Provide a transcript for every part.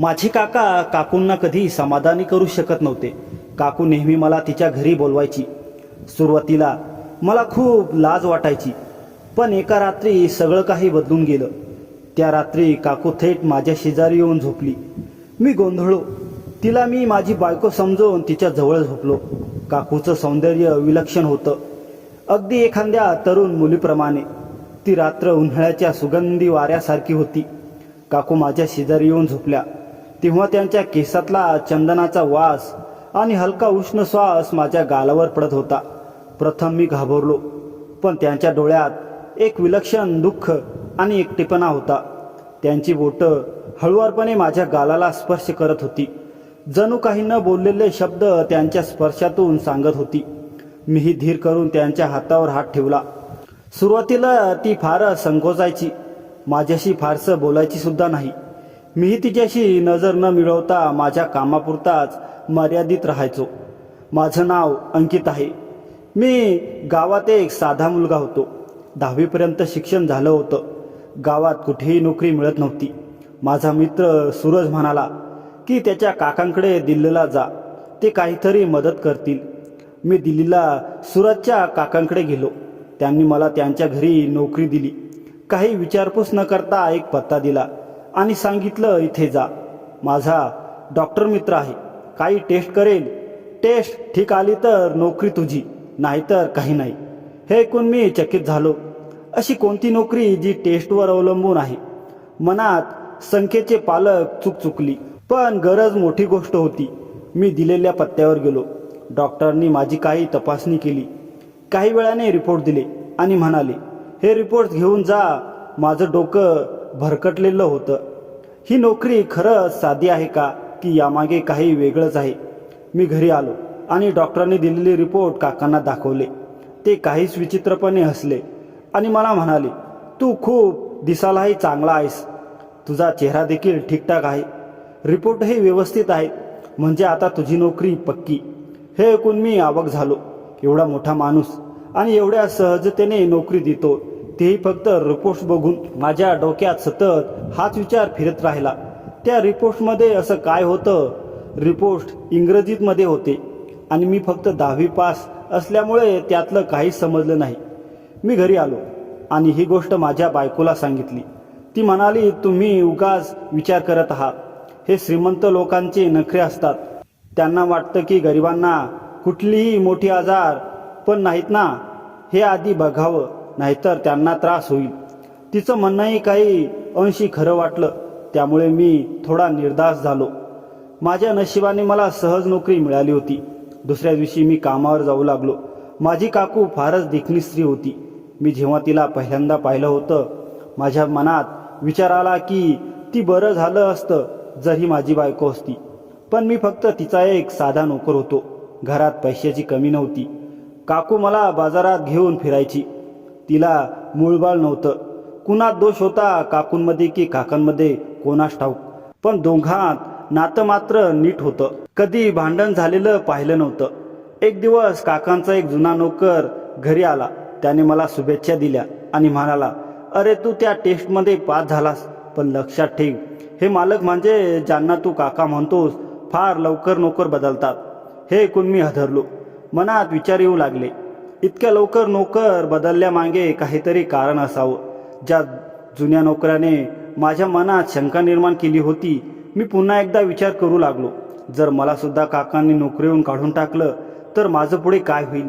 माझे काका काकूंना कधी समाधानी करू शकत नव्हते. काकू नेहमी मला तिच्या घरी बोलवायची. सुरुवातीला मला खूप लाज वाटायची, पण एका रात्री सगळं काही बदलून गेलं. त्या रात्री काकू थेट माझ्या शेजारी येऊन झोपली. मी गोंधळलो. तिला मी माझी बायको समजून तिच्या जवळ झोपलो. काकूचं सौंदर्य विलक्षण होतं, अगदी एखाद्या तरुण मुलीप्रमाणे. ती रात्र उन्हाळ्याच्या सुगंधी वाऱ्यासारखी होती. काकू माझ्या शेजारी येऊन झोपल्या तेव्हा त्यांच्या केसातला चंदनाचा वास आणि हलका उष्ण श्वास माझ्या गालावर पडत होता. प्रथम मी घाबरलो, पण त्यांच्या डोळ्यात एक विलक्षण दुःख आणि एकटेपणा होता. त्यांची बोटं हळुवारपणे माझ्या गालाला स्पर्श करत होती, जणू काही न बोललेले शब्द त्यांच्या स्पर्शातून सांगत होती. मीही धीर करून त्यांच्या हातावर हात ठेवला. सुरुवातीला ती फार संकोचायची, माझ्याशी फारसं बोलायची सुद्धा नाही. मीही तिच्याशी नजर न मिळवता माझ्या कामापुरताच मर्यादित राहायचो. माझं नाव अंकित आहे. मी गावात एक साधा मुलगा होतो. 10वीपर्यंत शिक्षण झालं होतं. गावात कुठेही नोकरी मिळत नव्हती. माझा मित्र सूरज म्हणाला की त्याच्या काकांकडे दिल्लीला जा, ते काहीतरी मदत करतील. मी दिल्लीला सूरजच्या काकांकडे गेलो. त्यांनी मला त्यांच्या घरी नोकरी दिली. काही विचारपूस न करता एक पत्ता दिला आणि सांगितलं, इथे जा. माझा डॉक्टर मित्र आहे, काही टेस्ट करेल. टेस्ट ठीक आली तर नोकरी तुझी, नाहीतर काही नाही. हे ऐकून मी चकित झालो. अशी कोणती नोकरी जी टेस्टवर अवलंबून आहे? मनात संख्येचे पालक चुकली, पण गरज मोठी गोष्ट होती. मी दिलेल्या पत्त्यावर गेलो. डॉक्टरांनी माझी काही तपासणी केली. काही वेळाने रिपोर्ट दिले आणि म्हणाले, हे रिपोर्ट घेऊन जा. माझं डोकं भरकटलेलं होतं. ही नोकरी खरंच साधी आहे का, की यामागे काही वेगळंच आहे? मी घरी आलो आणि डॉक्टरांनी दिलेले रिपोर्ट काकांना दाखवले. ते काहीच विचित्रपणे हसले आणि मला म्हणाले, तू खूप दिसायलाही चांगला आहेस. तुझा चेहरा देखील ठीकठाक आहे. रिपोर्टही व्यवस्थित आहेत. म्हणजे आता तुझी नोकरी पक्की. हे ऐकून मी अवाक झालो. एवढा मोठा माणूस आणि एवढ्या सहजतेने नोकरी देतो, तेही फक्त रिपोर्ट्स बघून. माझ्या डोक्यात सतत हाच विचार फिरत राहिला, त्या रिपोर्ट्समध्ये असं काय होतं? रिपोर्ट इंग्रजीमध्ये होते आणि मी फक्त 10वी पास असल्यामुळे त्यातलं काहीच समजलं नाही. मी घरी आलो आणि ही गोष्ट माझ्या बायकोला सांगितली. ती म्हणाली, तुम्ही उगाच विचार करत आहात. हे श्रीमंत लोकांचे नखरे असतात. त्यांना वाटतं की गरिबांना कुठलीही मोठी आजार पण नाहीत ना, हे आधी बघावं, नाहीतर त्यांना त्रास होईल. तिचं म्हणणंही काही अंशी खरं वाटलं. त्यामुळे मी थोडा निर्धास्त झालो. माझ्या नशिबाने मला सहज नोकरी मिळाली होती. दुसऱ्या दिवशी मी कामावर जाऊ लागलो. माझी काकू फारच देखणी स्त्री होती. मी जेव्हा तिला पहिल्यांदा पाहिलं होतं, माझ्या मनात विचार आला की ती बरं झालं असतं जर ही माझी बायको असती. पण मी फक्त तिचा एक साधा नोकर होतो. घरात पैशाची कमी नव्हती. काकू मला बाजारात घेऊन फिरायची. तिला मूळबाळ नव्हतं. कुणात दोष होता, काकूंमध्ये की काकांमध्ये, कोणास ठाऊक. पण दोघांत नातं मात्र नीट होतं. कधी भांडण झालेलं पाहिलं नव्हतं. एक दिवस काकांचा एक जुना नोकर घरी आला. त्याने मला शुभेच्छा दिल्या आणि म्हणाला, अरे तू त्या टेस्टमध्ये पास झालास. पण लक्षात ठेव, हे मालक म्हणजे ज्यांना तू काका म्हणतोस फार लवकर नोकर बदलतात. हे ऐकून मी हादरलो. मनात विचार येऊ लागले, इतक्या लवकर नोकर बदलल्यामागे काहीतरी कारण असावं. ज्या जुन्या नोकराने माझ्या मनात शंका निर्माण केली होती, मी पुन्हा एकदा विचार करू लागलो. जर मला सुद्धा काकांनी नोकरीवरून काढून टाकलं तर माझं पुढे काय होईल?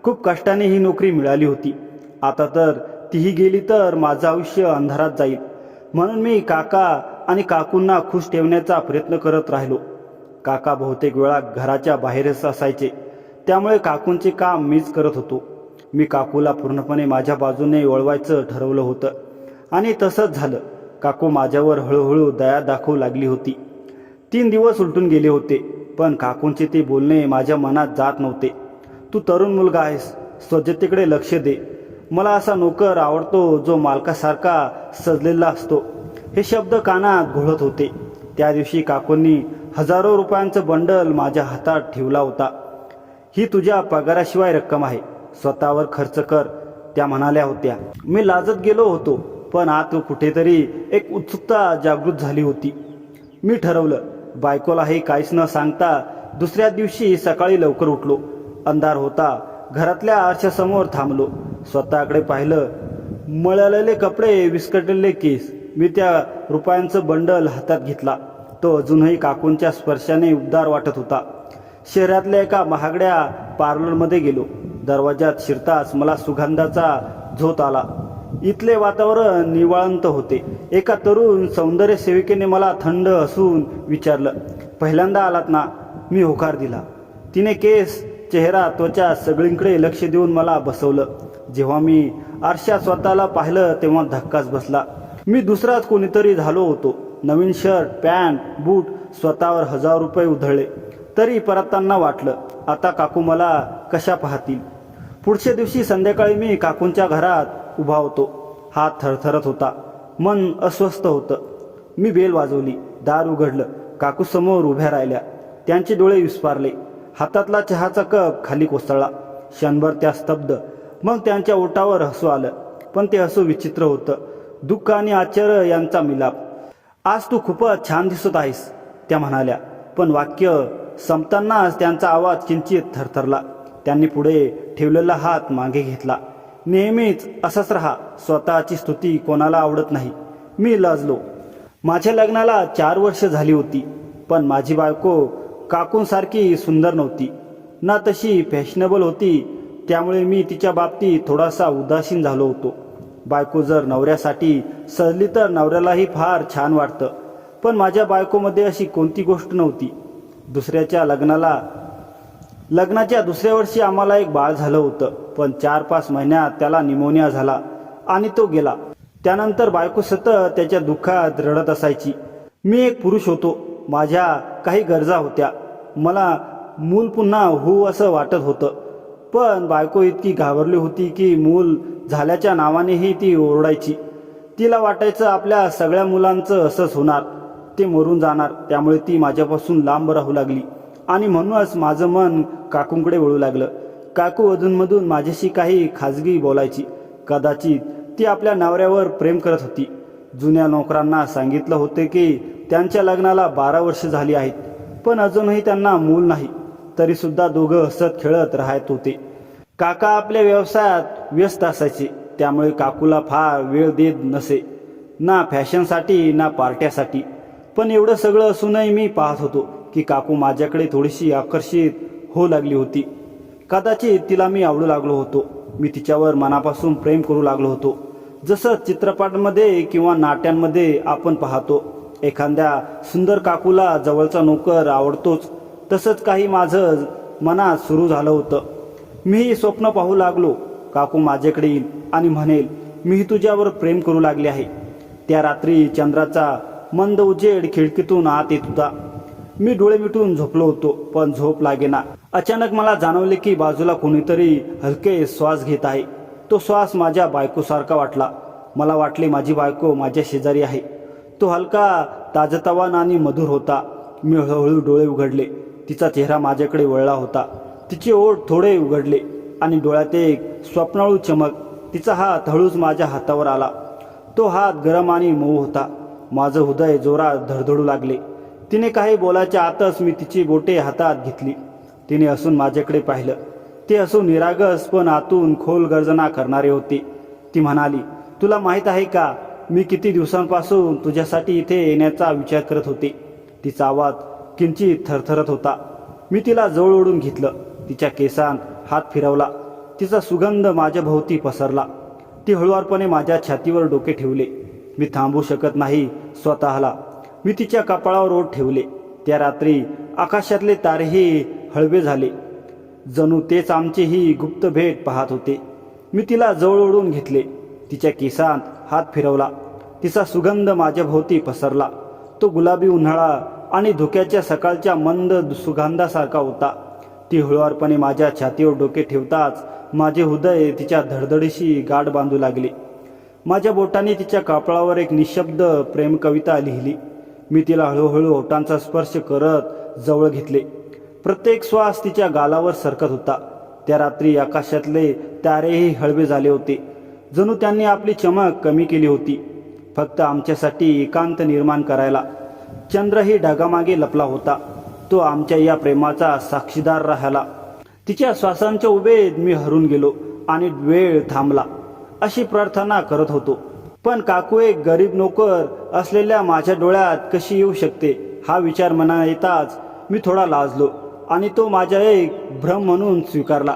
खूप कष्टाने ही नोकरी मिळाली होती. आता तर तीही गेली तर माझं आयुष्य अंधारात जाईल. म्हणून मी काका आणि काकूंना खुश ठेवण्याचा प्रयत्न करत राहिलो. काका बहुतेक वेळा घराच्या बाहेरच असायचे, त्यामुळे काकूंचे काम मीच करत होतो. मी काकूला पूर्णपणे माझ्या बाजूने वळवायचं ठरवलं होतं आणि तसंच झालं. काकू माझ्यावर हळूहळू दया दाखवू लागली होती. 3 दिवस उलटून गेले होते, पण काकूंचे ते बोलणे माझ्या मनात जात नव्हते. तू तरुण मुलगा आहेस, स्वच्छतेकडे लक्ष दे. मला असा नोकर आवडतो जो मालकासारखा सजलेला असतो. हे शब्द कानात घोळत होते. त्या दिवशी काकूंनी हजारो रुपयांचं बंडल माझ्या हातात ठेवला होता. ही तुझ्या पगाराशिवाय रक्कम आहे, स्वतःवर खर्च कर, त्या म्हणाल्या होत्या. मी लाजत गेलो होतो, पण आत कुठेतरी एक उत्सुकता जागृत झाली होती. मी ठरवलं. बायकोलाही काहीच न सांगता दुसऱ्या दिवशी सकाळी लवकर उठलो. अंधार होता. घरातल्या आरशासमोर थांबलो. स्वतःकडे पाहिलं. मळलेले कपडे, विस्कटलेले केस. मी त्या रुपयांचं बंडल हातात घेतला. तो अजूनही काकूंच्या स्पर्शाने उबदार वाटत होता. शहरातल्या एका महागड्या पार्लरमध्ये गेलो. दरवाजात शिरताच मला सुगंधाचा झोत आला. इथले वातावरण निवांत होते. एका तरुण सौंदर्य सेविकेने मला थंड हसून विचारलं, पहिल्यांदा आलात ना? मी होकार दिला. तिने केस, चेहरा, त्वचा सगळीकडे लक्ष देऊन मला बसवलं. जेव्हा मी आरशात स्वतःला पाहिलं तेव्हा धक्काच बसला. मी दुसराच कोणीतरी झालो होतो. नवीन शर्ट, पॅन्ट, बूट, स्वतःवर 1000 रुपये उधळले. तरी परतताना वाटलं, आता काकू मला कशा पाहतील. पुढच्या दिवशी संध्याकाळी मी काकूंच्या घरात उभा होतो. हात थरथरत होता. मन अस्वस्थ होतं. मी बेल वाजवली. दार उघडलं. काकू समोर उभ्या राहिल्या. त्यांचे डोळे विस्फारले. हातातला चहाचा कप खाली कोसळला. क्षणभर त्या स्तब्ध. मग त्यांच्या ओठावर हसू आलं. पण ते हसू विचित्र होतं. दुःख आणि आश्चर्य यांचा मिलाप. आज तू खूपच छान दिसत आहेस, त्या म्हणाल्या. पण वाक्य संपतानाच त्यांचा आवाज किंचित थरथरला. त्यांनी पुढे ठेवलेला हात मागे घेतला. नेहमीच असंच राहा. स्वतःची स्तुती कोणाला आवडत नाही. मी लाजलो. माझ्या लग्नाला 4 वर्ष झाली होती. पण माझी बायको काकूंसारखी सुंदर नव्हती ना तशी फॅशनेबल होती. त्यामुळे मी तिच्या बाबतीत थोडासा उदासीन झालो होतो. बायको जर नवऱ्यासाठी सजली तर नवऱ्यालाही फार छान वाटतं. पण माझ्या बायकोमध्ये अशी कोणती गोष्ट नव्हती. लग्नाच्या दुसऱ्या वर्षी आम्हाला एक बाळ झालं होतं. पण 4-5 महिन्यात त्याला निमोनिया झाला आणि तो गेला. त्यानंतर बायको सतत त्याच्या दुःखात रडत असायची. मी एक पुरुष होतो. माझ्या काही गरजा होत्या. मला मूल पुन्हा होऊ असं वाटत होतं. पण बायको इतकी घाबरली होती की मूल झाल्याच्या नावानेही ती ओरडायची. तिला वाटायचं आपल्या सगळ्या मुलांचं असंच होणार, ते मरून जाणार. त्यामुळे ती माझ्यापासून लांब राहू लागली आणि म्हणूनच माझं मन काकूंकडे वळू लागलं. काकू अधूनमधून माझ्याशी काही खाजगी बोलायची. कदाचित ती आपल्या नवऱ्यावर प्रेम करत होती. जुन्या नोकरांना सांगितलं होते की त्यांच्या लग्नाला 12 वर्ष झाली आहेत, पण अजूनही त्यांना मूल नाही. तरी सुद्धा दोघं हसत खेळत राहत होते. काका आपल्या व्यवसायात व्यस्त असायचे. त्यामुळे काकूला फार वेळ देत नसे, ना फॅशनसाठी ना पार्ट्यासाठी. पण एवढं सगळं असूनही मी पाहत होतो की काकू माझ्याकडे थोडीशी आकर्षित होऊ लागली होती. कदाचित तिला मी आवडू लागलो होतो. मी तिच्यावर मनापासून प्रेम करू लागलो होतो. जसं चित्रपटांमध्ये किंवा नाट्यांमध्ये आपण पाहतो, एखाद्या सुंदर काकूला जवळचा नोकर आवडतोच, तसंच काही माझं मनात सुरू झालं होतं. मीही स्वप्न पाहू लागलो. काकू माझ्याकडे येईल आणि म्हणेल, मी तुझ्यावर प्रेम करू लागले आहे. त्या रात्री चंद्राचा मंद उजेड खिडकीतून आत येत होता. मी डोळे मिटून झोपलो होतो, पण झोप लागेना. अचानक मला जाणवले की बाजूला कोणीतरी हलके श्वास घेत आहे. तो श्वास माझ्या बायकोसारखा वाटला. मला वाटले माझी बायको माझ्या शेजारी आहे. तो हलका, ताजतवान आणि मधुर होता. मी हळूहळू डोळे उघडले. तिचा चेहरा माझ्याकडे वळला होता. तिचे ओठ थोडे उघडले आणि डोळ्यात एक स्वप्नाळू चमक. तिचा हात हळूच माझ्या हातावर आला. तो हात गरम आणि मऊ होता. माझं हृदय जोरात धडधडू लागले. तिने काही बोलायच्या आतच मी तिची बोटे हातात घेतली. तिने हसून माझ्याकडे पाहिलं. ते हसून निरागस पण आतून खोल गर्जना करणारे होते. ती म्हणाली, तुला माहीत आहे का, मी किती दिवसांपासून तुझ्यासाठी इथे येण्याचा विचार करत होते. तिचा आवाज किंचित थरथरत होता. मी तिला जवळ ओढून घेतलं. तिच्या केसांत हात फिरवला. तिचा सुगंध माझ्या भोवती पसरला. ती हळुवारपणे माझ्या छातीवर डोके ठेवले. मी थांबू शकत नाही स्वतःला. मी तिच्या कपाळावर ओठ ठेवले. त्या रात्री आकाशातले तारेही हळवे झाले. जणू तेच आमची ही गुप्त भेट पाहत होते. मी तिला जवळ ओढून घेतले. तिच्या केसांत हात फिरवला. तिचा सुगंध माझ्या भोवती पसरला. तो गुलाबी उन्हाळा आणि धुक्याच्या सकाळच्या मंद सुगंधासारखा होता. ती हळुवारपणे माझ्या छातीवर डोके ठेवताच माझे हृदय तिच्या धडधडीशी गाठ बांधू लागले. माझ्या बोटांनी तिच्या कपाळावर एक निशब्द प्रेम कविता लिहिली. मी तिला हळूहळू ओठांचा स्पर्श करत जवळ घेतले. प्रत्येक श्वास तिच्या गालावर सरकत होता. त्या रात्री आकाशातले तारेही हळवे झाले होते. जणू त्यांनी आपली चमक कमी केली होती, फक्त आमच्यासाठी एकांत निर्माण करायला. चंद्रही ढगामागे लपला होता. तो आमच्या या प्रेमाचा साक्षीदार राहिला. तिच्या श्वासांच्या उभेत मी हरून गेलो आणि वेळ थांबला अशी प्रार्थना करत होतो. पण काकू एक गरीब नोकर असलेल्या माझ्या डोळ्यात कशी येऊ शकते हा विचार मनात येताच मी थोडा लाजलो आणि तो माझा एक भ्रम म्हणून स्वीकारला.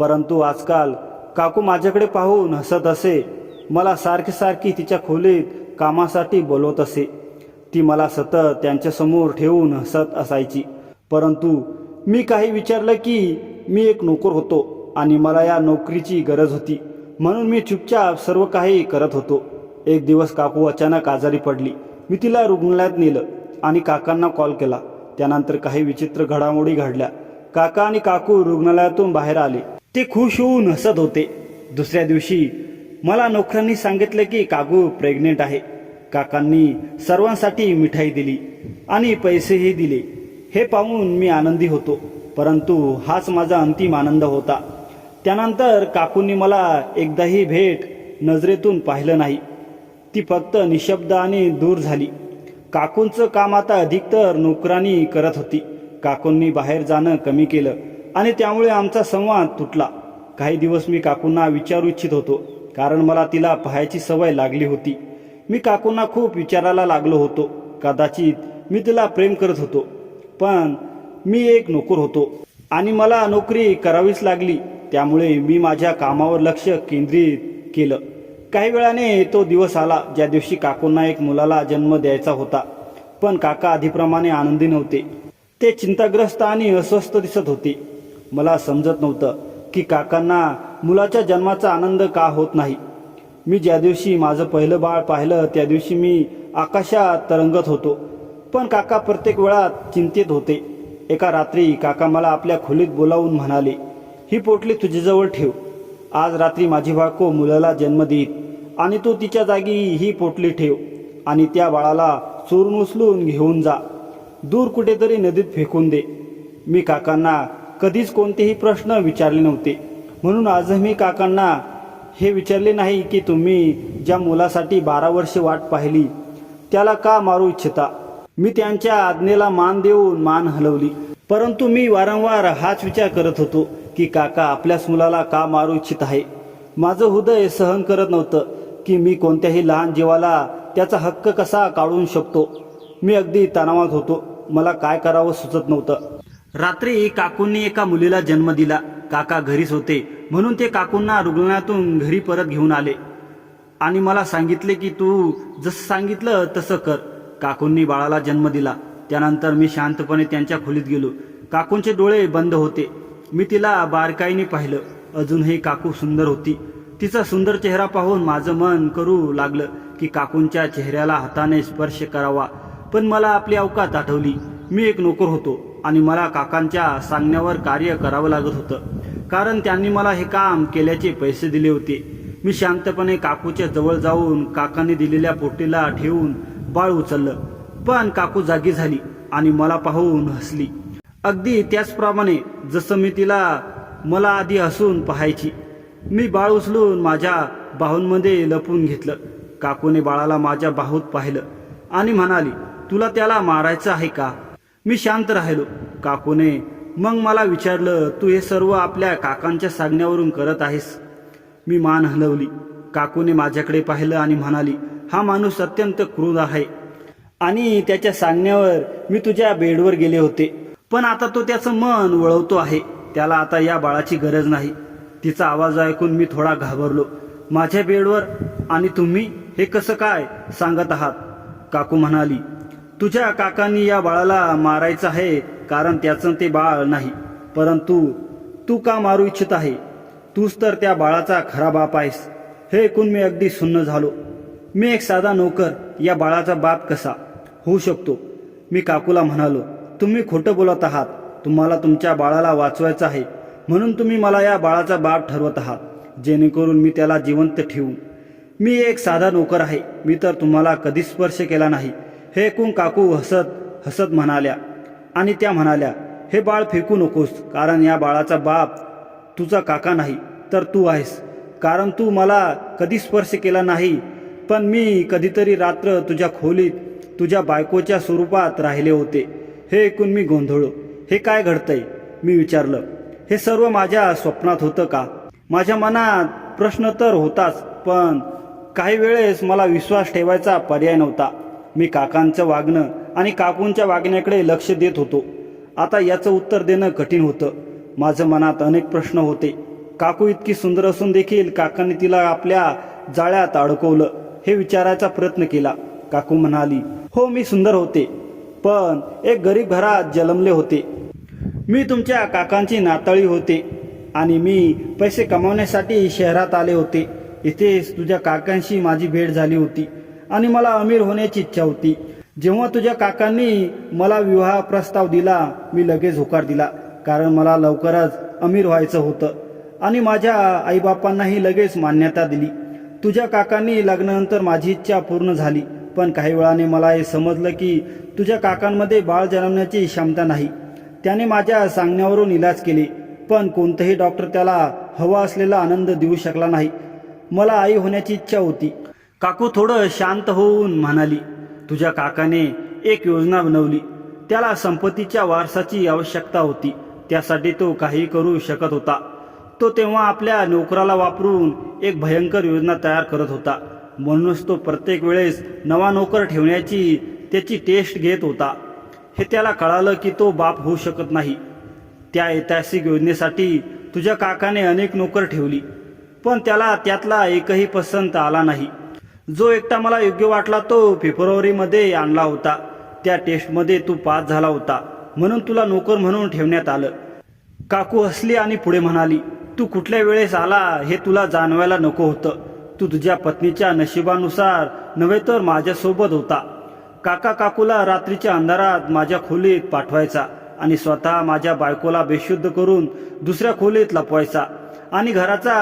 परंतु आजकाल काकू माझ्याकडे पाहून हसत असे. मला सारखी सारखी तिच्या खोलीत कामासाठी बोलवत असे. ती मला सतत त्यांच्यासमोर ठेवून हसत असायची. परंतु मी काही विचारलं की मी एक नोकर होतो आणि मला या नोकरीची गरज होती, म्हणून मी चुपचाप सर्व काही करत होतो. एक दिवस काकू अचानक आजारी पडली. मी तिला रुग्णालयात नेलं आणि काकांना कॉल केला. त्यानंतर काही विचित्र घडामोडी घडल्या. काका आणि काकू रुग्णालयातून बाहेर आले. ते खुश होऊन हसत होते. दुसऱ्या दिवशी मला नोकरांनी सांगितलं की काकू प्रेग्नेंट आहे. काकांनी सर्वांसाठी मिठाई दिली आणि पैसेही दिले. हे पाहून मी आनंदी होतो, परंतु हाच माझा अंतिम आनंद होता. त्यानंतर काकूंनी मला एकदाही भेट नजरेतून पाहिलं नाही. ती फक्त निशब्द आणि दूर झाली. काकूंचं काम आता अधिकतर नोकरांनी करत होती. काकूंनी बाहेर जाणं कमी केलं आणि त्यामुळे आमचा संवाद तुटला. काही दिवस मी काकूंना विचारू इच्छित होतो, कारण मला तिला पाहायची सवय लागली होती. मी काकूंना खूप विचारायला लागलो होतो. कदाचित मी तिला प्रेम करत होतो, पण मी एक नोकर होतो आणि मला नोकरी करावीच लागली. त्यामुळे मी माझ्या कामावर लक्ष केंद्रित केलं. काही वेळाने तो दिवस आला ज्या दिवशी काकूंना एक मुलाला जन्म द्यायचा होता. पण काका आधीप्रमाणे आनंदी नव्हते. ते चिंताग्रस्त आणि अस्वस्थ दिसत होते. मला समजत नव्हतं की काकांना मुलाच्या जन्माचा आनंद का होत नाही. मी ज्या दिवशी माझं पहिलं बाळ पाहिलं त्या दिवशी मी आकाशात तरंगत होतो, पण काका प्रत्येक वेळात चिंतित होते. एका रात्री काका मला आपल्या खोलीत बोलावून म्हणाले, ही पोटली तुझ्याजवळ ठेव. आज रात्री माझी बायको मुलाला जन्म देईल आणि तू तिच्या जागी ही पोटली ठेव आणि त्या बाळाला चोरून उचलून घेऊन जा. दूर कुठेतरी नदीत फेकून दे. मी काकांना कधीच कोणतेही प्रश्न विचारले नव्हते, म्हणून आजही मी काकांना हे विचारले नाही की तुम्ही ज्या मुलासाठी 12 वर्षे वाट पाहिली त्याला का मारू इच्छिता. मी त्यांच्या आज्ञेला मान देऊन मान हलवली. परंतु मी वारंवार हाच विचार करत होतो की काका आपल्याच मुलाला का मारू इच्छित आहे. माझं हृदय सहन करत नव्हतं की मी कोणत्याही लहान जीवाला त्याचा हक्क कसा काढून शकतो. मी अगदी तणावात होतो. मला काय करावं सुचत नव्हतं. रात्री काकूंनी एका मुलीला जन्म दिला. काका घरीच होते, म्हणून ते काकूंना रुग्णालयातून घरी परत घेऊन आले आणि मला सांगितले की तू जसं सांगितलं तसं कर. काकूंनी बाळाला जन्म दिला. त्यानंतर मी शांतपणे त्यांच्या खोलीत गेलो. काकूंचे डोळे बंद होते. मी तिला बारकाईने पाहिलं. अजूनही काकू सुंदर होती. तिचा सुंदर चेहरा पाहून माझं मन करू लागलं की काकूंच्या चेहऱ्याला हाताने स्पर्श करावा. पण मला आपली अवकात आठवली. मी एक नोकर होतो आणि मला काकांच्या सांगण्यावर कार्य करावं लागत होतं, कारण त्यांनी मला हे काम केल्याचे पैसे दिले होते. मी शांतपणे काकूच्या जवळ जाऊन काकांनी दिलेल्या पोटीला ठेवून बाळ उचललं. पण काकू जागी झाली आणि मला पाहून हसली, अगदी त्याचप्रमाणे जसं मी तिला मला आधी हसून पाहायची. मी बाळ उचलून माझ्या बाहूंमध्ये लपवून घेतलं. काकूने बाळाला माझ्या बाहूत पाहिलं आणि म्हणाली, तुला त्याला मारायचं आहे का. मी शांत राहिलो. काकूने मग मला विचारलं, तू हे सर्व आपल्या काकांच्या सांगण्यावरून करत आहेस. मी मान हलवली. काकूने माझ्याकडे पाहिलं आणि म्हणाली, हा माणूस अत्यंत क्रूर आहे आणि त्याच्या सांगण्यावर मी तुझ्या बेडवर गेले होते, पण आता तो त्याचं मन वळवतो आहे. त्याला आता या बाळाची गरज नाही. तिचा आवाज ऐकून मी थोडा घाबरलो. माझ्या बेडवर आणि तुम्ही हे कसं काय सांगत आहात. काकू म्हणाली, तुझ्या काकांनी या बाळाला मारायचं आहे कारण त्याचं ते बाळ नाही. परंतु तू का मारू इच्छित आहे. तूच तर त्या बाळाचा खरा बाप आहेस. हे ऐकून मी अगदी सुन्न झालो. मी एक साधा नोकर या बाळाचा बाप कसा होऊ शकतो. मी काकूला म्हणालो, तुम्ही खोटं बोलत आहात. तुम्हाला तुमच्या बाळाला वाचवायचं आहे, म्हणून तुम्ही मला या बाळाचा बाप ठरवत आहात, जेणेकरून मी त्याला जिवंत ठेवू. मी एक साधा नोकर आहे. मी तर तुम्हाला कधीच स्पर्श केला नाही. हे ऐकून काकू हसत हसत म्हणाल्या आणि त्या म्हणाल्या, हे बाळ फेकू नकोस, कारण या बाळाचा बाप तुझा काका नाही तर तू आहेस. कारण तू मला कधी स्पर्श केला नाही, पण मी कधीतरी रात्र तुझ्या खोलीत तुझ्या बायकोच्या स्वरूपात राहिले होते. हे ऐकून मी गोंधळलो. हे काय घडतंय, मी विचारलं. हे सर्व माझ्या स्वप्नात होतं का? माझ्या मनात प्रश्न तर होताच, पण काही वेळेस मला विश्वास ठेवायचा पर्याय नव्हता. मी काकांचं वागणं आणि काकूंच्या वागण्याकडे लक्ष देत होतो. आता याचं उत्तर देणं कठीण होतं. माझं मनात अनेक प्रश्न होते. काकू इतकी सुंदर असून देखील काकांनी तिला आपल्या जाळ्यात अडकवलं, हे विचारायचा प्रयत्न केला. काकू म्हणाली, हो मी सुंदर होते, पण एक गरीब घरात जन्मले होते. मी तुमच्या काकांची नातळी होते आणि मी पैसे कमावण्यासाठी शहरात आले होते. इथेच तुझ्या काकांशी माझी भेट झाली होती आणि मला अमीर होण्याची इच्छा होती. जेव्हा तुझ्या काकांनी मला विवाह प्रस्ताव दिला, मी लगेच होकार दिला, कारण मला लवकरच अमीर व्हायचं होतं आणि माझ्या आईबापांनाही लगेच मान्यता दिली. तुझ्या काकांनी लग्नानंतर माझी इच्छा पूर्ण झाली, पण काही वेळाने मला हे समजलं की तुझ्या काकांमध्ये बाळ जन्मण्याची क्षमता नाही. त्याने माझ्या सांगण्यावरून इलाज केले, पण कोणताही डॉक्टर त्याला हवा असलेला आनंद देऊ शकला नाही. मला आई होण्याची इच्छा होती. काकू थोडं शांत होऊन म्हणाली, तुझ्या काकाने एक योजना बनवली. त्याला संपत्तीच्या वारसाची आवश्यकता होती. त्यासाठी तो काही करू शकत होता. तो तेव्हा आपल्या नोकराला वापरून एक भयंकर योजना तयार करत होता. म्हणूनच तो प्रत्येक वेळेस नवा नोकर ठेवण्याची त्याची टेस्ट घेत होता. हे त्याला कळालं की तो बाप होऊ शकत नाही. त्या ऐतिहासिक योजनेसाठी तुझ्या काकाने अनेक नोकर ठेवली, पण त्याला त्यातला एकही पसंत आला नाही. जो एकटा मला योग्य वाटला तो फेब्रुवारीमध्ये आणला होता. त्या टेस्टमध्ये तू पास झाला होता, म्हणून तुला नोकर म्हणून ठेवण्यात आलं. काकू हसली आणि पुढे म्हणाली, तू कुठल्या वेळेस आला हे तुला जाणवायला नको होतं. तू तुझ्या पत्नीच्या नशिबानुसार नव्हे तर माझ्यासोबत होता. काका काकूला रात्रीच्या अंधारात माझ्या खोलीत पाठवायचा आणि स्वतः माझ्या बायकोला बेशुद्ध करून दुसऱ्या खोलीत लपवायचा आणि घराचा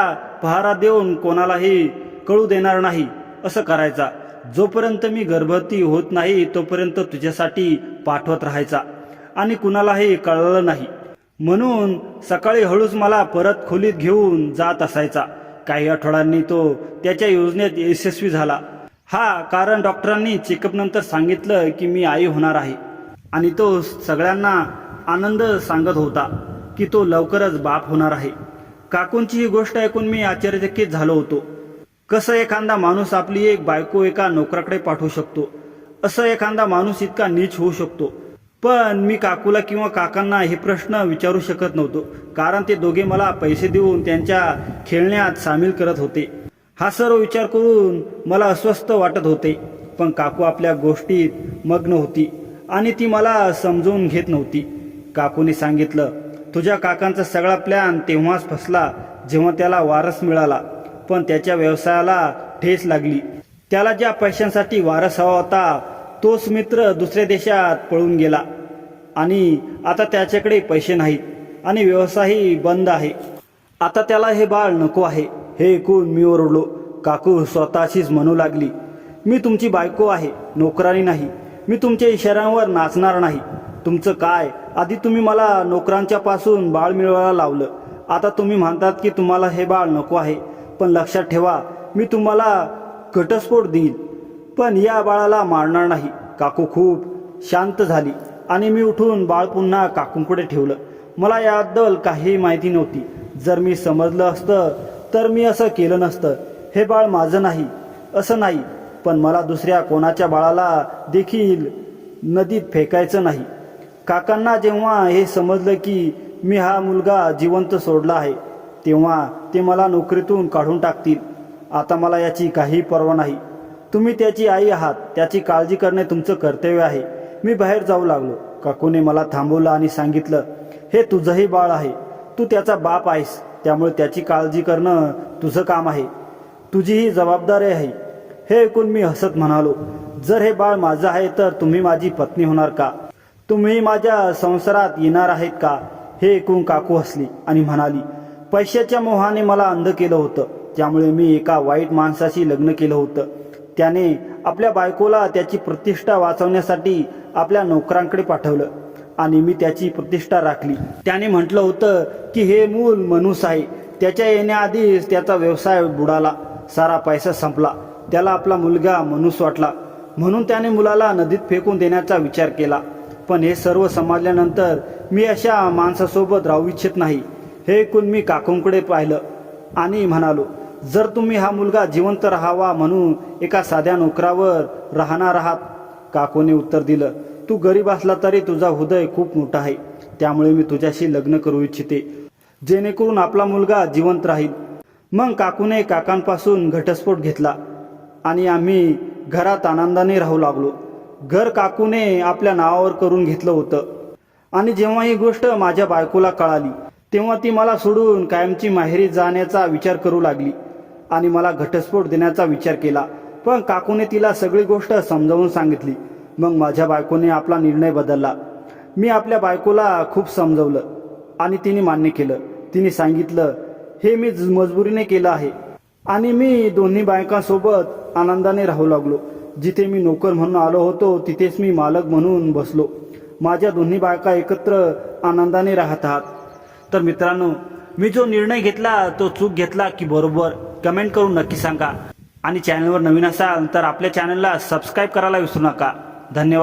पहारा देऊन कोणालाही कळू देणार नाही असं करायचा. जोपर्यंत मी गर्भवती होत नाही तोपर्यंत तुझ्यासाठी पाठवत राहायचा आणि कुणालाही कळलं नाही. म्हणून सकाळी हळूच मला परत खोलीत घेऊन जात असायचा. काही आठवड्यांनी तो त्याच्या योजनेत यशस्वी झाला. कारण डॉक्टरांनी चेकअप नंतर सांगितलं की मी आई होणार आहे आणि तो सगळ्यांना आनंद सांगत होता की तो लवकरच बाप होणार आहे. काकूंची ही गोष्ट ऐकून मी आश्चर्यचकित झालो होतो. कसं एखादा माणूस आपली एक बायको एका नोकराकडे पाठवू शकतो? असं एखादा माणूस इतका नीच होऊ शकतो? पण मी काकूला किंवा काकांना हे प्रश्न विचारू शकत नव्हतो, कारण ते दोघे मला पैसे देऊन त्यांच्या खेळण्यात सामील करत होते. हा सर्व विचार करून मला अस्वस्थ वाटत होते. पण काकू आपल्या गोष्टीत मग्न होती आणि ती मला समजून घेत नव्हती. काकूने सांगितलं, तुझ्या काकांचा सगळा प्लॅन तेव्हाच फसला जेव्हा त्याला वारस मिळाला, पण त्याच्या व्यवसायाला ठेच लागली. त्याला ज्या पैशांसाठी वारस हवा होता तोच मित्र दुसऱ्या देशात पळून गेला आणि आता त्याच्याकडे पैसे नाहीत आणि व्यवसायही बंद आहे. आता त्याला हे बाळ नको आहे. हे ऐकून मी ओरडलो. काकू स्वतःशीच म्हणू लागली, मी तुमची बायको आहे, नोकरानी नाही. मी तुमच्या इशाऱ्यांवर नाचणार नाही. तुमचं काय? आधी तुम्ही मला नोकरांच्या पासून बाळ मिळवायला लावलं. आता तुम्ही म्हणतात की तुम्हाला हे बाळ नको आहे. पण लक्षात ठेवा, मी तुम्हाला घटस्फोट देईल, पण या बाळाला मारणार नाही. काकू खूप शांत झाली आणि मी उठून बाळ पुन्हा काकूंकडे ठेवलं. मला याबद्दल काही माहिती नव्हती. जर मी समजलं असतं तर मी असं केलं नसतं. हे बाळ माझं नाही असं नाही, पण मला दुसऱ्या कोणाच्या बाळाला देखील नदीत फेकायचं नाही. काकांना जेव्हा हे समजलं की मी हा मुलगा जिवंत सोडला आहे, तेव्हा ते मला नोकरीतून काढून टाकतील. आता मला याची काही पर्वा नाही. तुम्ही त्याची आई आहात, त्याची काळजी करणे तुमचं कर्तव्य आहे. मी बाहेर जाऊ लागलो. काकूने मला थांबवलं आणि सांगितलं, हे तुझंही बाळ आहे. तू त्याचा बाप आहेस, त्यामुळे त्याची काळजी करणं तुझं काम आहे, तुझीही जबाबदारी आहे. हे ऐकून मी हसत म्हणालो, जर हे बाळ माझं आहे तर तुम्ही माझी पत्नी होणार का? तुम्ही माझ्या संसारात येणार आहेत का? हे ऐकून काकू हसली आणि म्हणाली, पैशाच्या मोहाने मला अंध केलं होतं, त्यामुळे मी एका वाईट माणसाशी लग्न केलं होतं. त्याने आपल्या बायकोला त्याची प्रतिष्ठा वाचवण्यासाठी आपल्या नोकरांकडे पाठवलं आणि मी त्याची प्रतिष्ठा राखली. त्याने म्हटलं होतं की हे मूल मनुष्य आहे. त्याच्या येण्याआधीच त्याचा व्यवसाय बुडाला, सारा पैसा संपला. त्याला आपला मुलगा मनुष्य वाटला. म्हणून त्याने मुलाला नदीत फेकून देण्याचा विचार केला. पण हे सर्व समजल्यानंतर मी अशा माणसासोबत राहू इच्छित नाही. हे ऐकून मी काकूंकडे पाहिलं आणि म्हणालो, जर तुम्ही हा मुलगा जिवंत राहावा म्हणून एका साध्या नोकरावर राहणार आहात. काकूने उत्तर दिलं, तू गरीब असला तरी तुझा हृदय खूप मोठा आहे. त्यामुळे मी तुझ्याशी लग्न करू इच्छिते, जेणेकरून आपला मुलगा जिवंत राहील. मग काकूने काकांपासून घटस्फोट घेतला आणि आम्ही घरात आनंदाने राहू लागलो. घर काकूने आपल्या नावावर करून घेतलं होतं. आणि जेव्हा ही गोष्ट माझ्या बायकोला कळाली तेव्हा ती मला सोडून कायमची माहेरी जाण्याचा विचार करू लागली आणि मला घटस्फोट देण्याचा विचार केला. पण काकूने तिला सगळी गोष्ट समजावून सांगितली. मग माझ्या बायकोने आपला निर्णय बदलला. मी आपल्या बायकोला खूप समजवलं आणि तिने मान्य केलं. तिने सांगितलं, हे मी मजबुरीने केलं आहे. आणि मी दोन्ही बायकांसोबत आनंदाने राहू लागलो. जिथे मी नोकर म्हणून आलो होतो तिथेच मी मालक म्हणून बसलो. माझ्या दोन्ही बायका एकत्र आनंदाने राहत आहात. तर मित्रांनो, मी जो निर्णय घेतला तो चूक घेतला की बरोबर, कमेंट करून नक्की सांगा. आणि चॅनलवर नवीन असाल तर आपल्या चॅनलला सबस्क्राईब करायला विसरू नका. धन्यवाद.